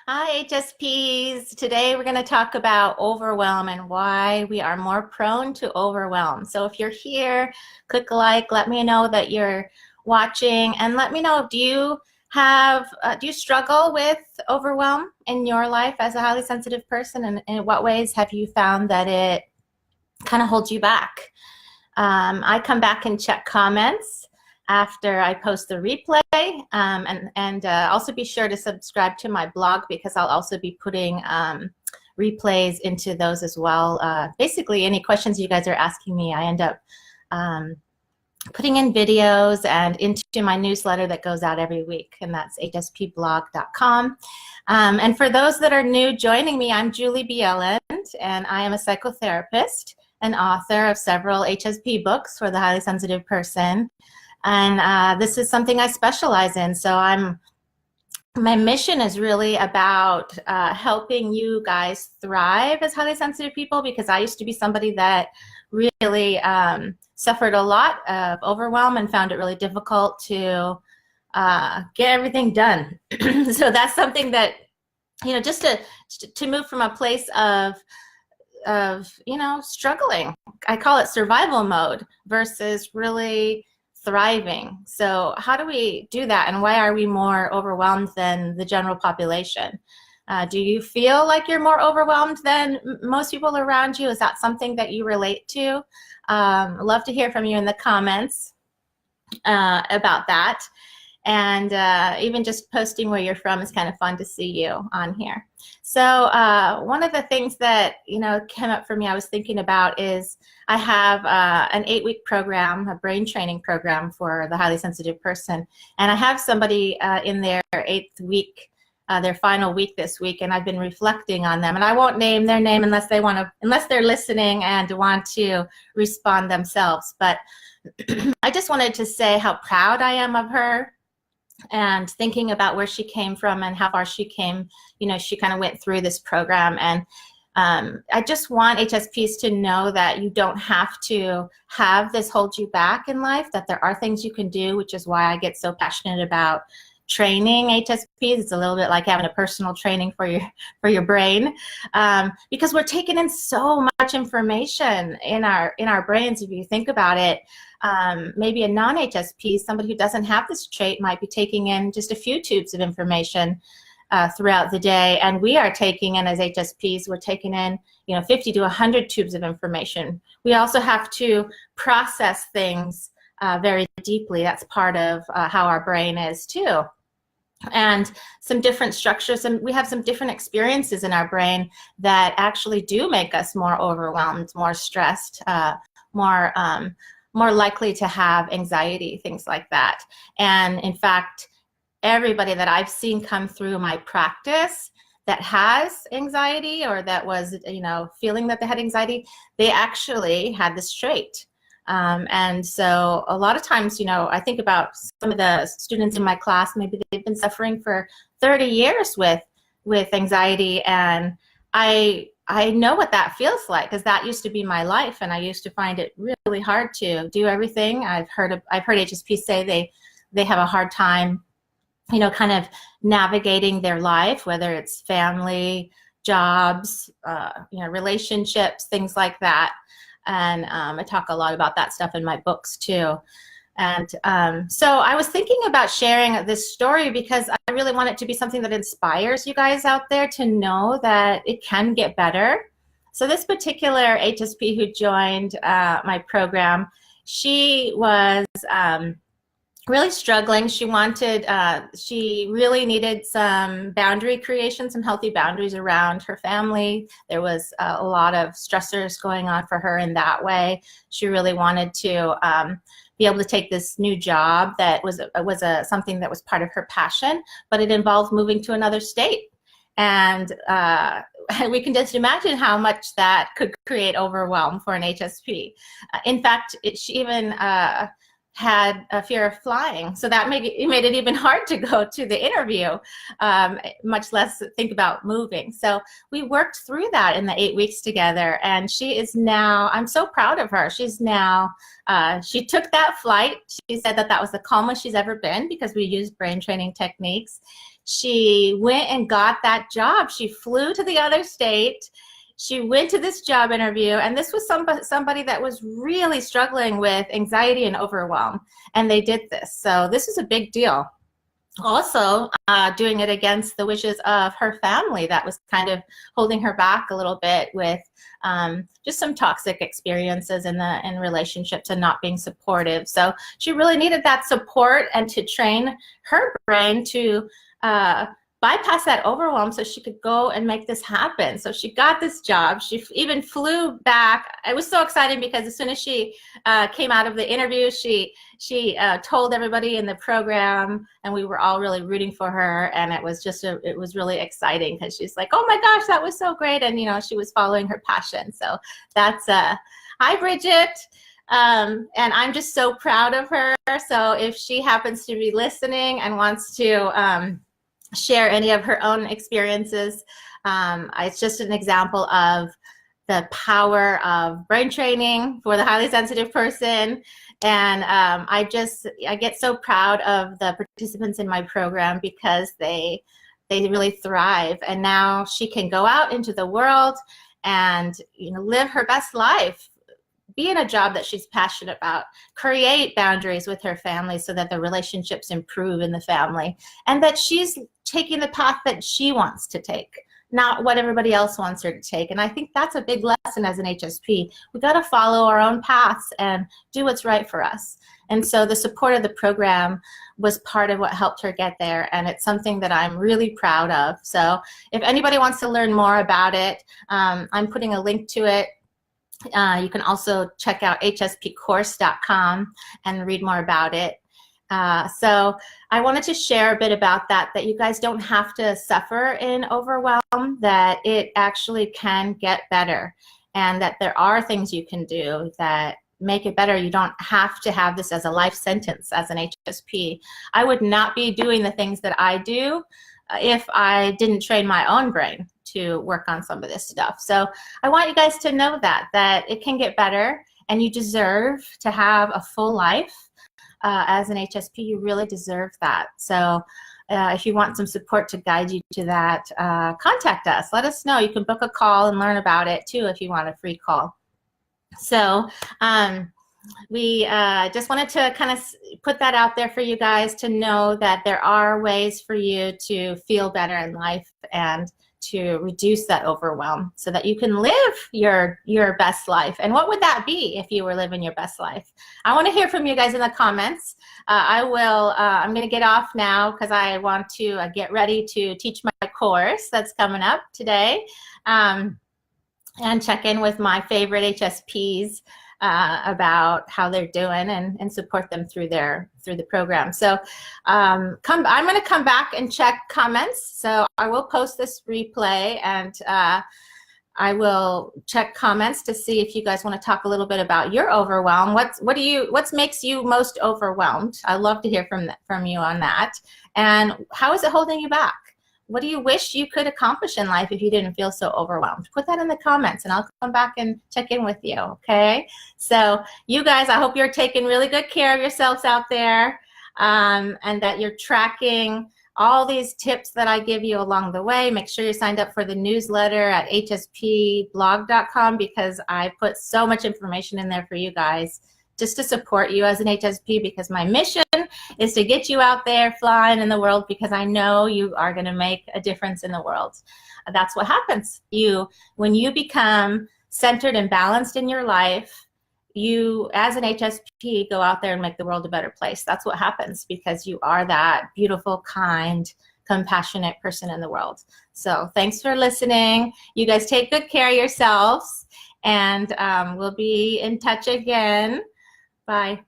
Hi, HSPs. Today we're going to talk about overwhelm and why we are more prone to overwhelm. So if you're here, click like, let me know that you're watching, and let me know, do you struggle with overwhelm in your life as a highly sensitive person, and in what ways have you found that it kind of holds you back? I come back and check comments after I post the replay, and also be sure to subscribe to my blog, because I'll also be putting replays into those as well. Basically, any questions you guys are asking me, I end up putting in videos and into my newsletter that goes out every week, and that's hspblog.com. And for those that are new joining me, I'm Julie Bieland, and I am a psychotherapist and author of several HSP books for the highly sensitive person. And this is something I specialize in. So my mission is really about helping you guys thrive as highly sensitive people, because I used to be somebody that really suffered a lot of overwhelm and found it really difficult to get everything done. So that's something that, just to move from a place of struggling. I call it survival mode versus really thriving. So how do we do that, and why are we more overwhelmed than the general population? Do you feel like you're more overwhelmed than most people around you? Is that something that you relate to? I'd love to hear from you in the comments about that. And even just posting where you're from is kind of fun to see you on here. So one of the things that came up for me, I was thinking about, is I have an 8-week program, a brain training program for the highly sensitive person, and I have somebody in their 8th week, their final week this week, and I've been reflecting on them. And I won't name their name unless they're listening and want to respond themselves. But I just wanted to say how proud I am of her, and thinking about where she came from and how far she came. She kind of went through this program, and I just want HSPs to know that you don't have to have this hold you back in life, that there are things you can do, which is why I get so passionate about training HSPs. It's a little bit like having a personal training for your brain, because we're taking in so much information in our brains. If you think about it, maybe a non-HSP, somebody who doesn't have this trait, might be taking in just a few tubes of information throughout the day, and we are taking in, as HSPs, we're taking in 50 to 100 tubes of information. We also have to process things very deeply. That's part of how our brain is too. And some different structures, and we have some different experiences in our brain that actually do make us more overwhelmed, more stressed, more likely to have anxiety, things like that. And in fact, everybody that I've seen come through my practice that has anxiety, or that was feeling that they had anxiety, they actually had this trait. And so a lot of times, I think about some of the students in my class, maybe they've been suffering for 30 years with anxiety, and I know what that feels like, because that used to be my life, and I used to find it really hard to do everything. I've heard HSPs say they have a hard time, kind of navigating their life, whether it's family, jobs, relationships, things like that. And I talk a lot about that stuff in my books too. And so I was thinking about sharing this story because I really want it to be something that inspires you guys out there to know that it can get better. So this particular HSP who joined my program, she was really struggling. She really needed some boundary creation, some healthy boundaries around her family. There was a lot of stressors going on for her in that way. She really wanted to be able to take this new job that was something that was part of her passion, but it involved moving to another state. And we can just imagine how much that could create overwhelm for an HSP. In fact, she even had a fear of flying, so that made it even hard to go to the interview, much less think about moving. So we worked through that in the 8 weeks together, and she is now, I'm so proud of her. She's now, she took that flight. She said that was the calmest she's ever been, because we used brain training techniques. she went and got that job. She flew to the other state. She went to this job interview, and this was somebody that was really struggling with anxiety and overwhelm, and they did this. So this is a big deal. Also, doing it against the wishes of her family that was kind of holding her back a little bit with just some toxic experiences in relationships and not being supportive. So she really needed that support and to train her brain to bypass that overwhelm so she could go and make this happen. So she got this job. She even flew back. I was so excited because as soon as she came out of the interview, she told everybody in the program, and we were all really rooting for her. And it was just it was really exciting because she's like, oh my gosh, that was so great. And, you know, she was following her passion. So that's, hi, Bridget. And I'm just so proud of her. So if she happens to be listening and wants to share any of her own experiences, it's just an example of the power of brain training for the highly sensitive person. And I get so proud of the participants in my program because they really thrive. And now she can go out into the world and, you know, live her best life, be in a job that she's passionate about, create boundaries with her family so that the relationships improve in the family, and that she's taking the path that she wants to take, not what everybody else wants her to take. And I think that's a big lesson as an HSP. We got to follow our own paths and do what's right for us. And so the support of the program was part of what helped her get there, and it's something that I'm really proud of. So if anybody wants to learn more about it, I'm putting a link to it. You can also check out hspcourse.com and read more about it. So I wanted to share a bit about that you guys don't have to suffer in overwhelm, that it actually can get better, and that there are things you can do that make it better. You don't have to have this as a life sentence as an HSP. I would not be doing the things that I do if I didn't train my own brain to work on some of this stuff. So I want you guys to know that it can get better, and you deserve to have a full life. As an HSP, you really deserve that. So if you want some support to guide you to that, contact us. Let us know. You can book a call and learn about it too if you want a free call. So we just wanted to kind of put that out there for you guys to know that there are ways for you to feel better in life and to reduce that overwhelm so that you can live your best life. And what would that be if you were living your best life? I want to hear from you guys in the comments. I'm going to get off now because I want to get ready to teach my course that's coming up today, and check in with my favorite HSPs about how they're doing and support them through the program. So I'm going to come back and check comments. So I will post this replay, and I will check comments to see if you guys want to talk a little bit about your overwhelm. What makes you most overwhelmed? I'd love to hear from you on that. And how is it holding you back? What do you wish you could accomplish in life if you didn't feel so overwhelmed? Put that in the comments, and I'll come back and check in with you, okay? So you guys, I hope you're taking really good care of yourselves out there, and that you're tracking all these tips that I give you along the way. Make sure you're signed up for the newsletter at hspblog.com because I put so much information in there for you guys just to support you as an HSP, because my mission is to get you out there flying in the world, because I know you are going to make a difference in the world. That's what happens. When you become centered and balanced in your life, you as an HSP go out there and make the world a better place. That's what happens, because you are that beautiful, kind, compassionate person in the world. So thanks for listening. You guys take good care of yourselves, and we'll be in touch again. Bye.